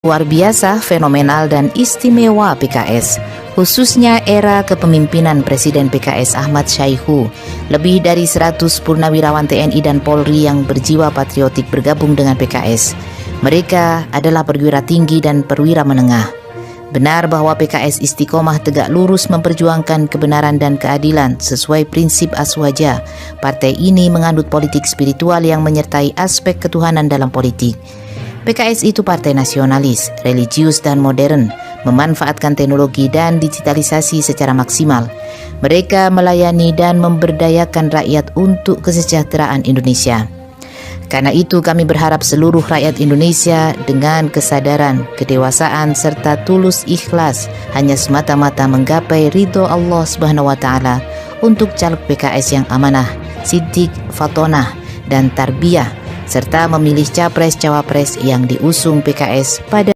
Luar biasa, fenomenal, dan istimewa PKS, khususnya era kepemimpinan Presiden PKS Ahmad Syaihu. Lebih dari 100 purnawirawan TNI dan Polri yang berjiwa patriotik bergabung dengan PKS. Mereka adalah perwira tinggi dan perwira menengah. Benar bahwa PKS istiqomah tegak lurus memperjuangkan kebenaran dan keadilan sesuai prinsip aswaja. Partai ini menganut politik spiritual yang menyertai aspek ketuhanan dalam politik. PKS itu partai nasionalis, religius dan modern, memanfaatkan teknologi dan digitalisasi secara maksimal. Mereka melayani dan memberdayakan rakyat untuk kesejahteraan Indonesia. Karena itu kami berharap seluruh rakyat Indonesia dengan kesadaran, kedewasaan serta tulus ikhlas hanya semata-mata menggapai ridho Allah Subhanahu wa taala untuk caleg PKS yang amanah, siddiq, fatonah dan tarbiyah serta memilih capres-cawapres yang diusung PKS pada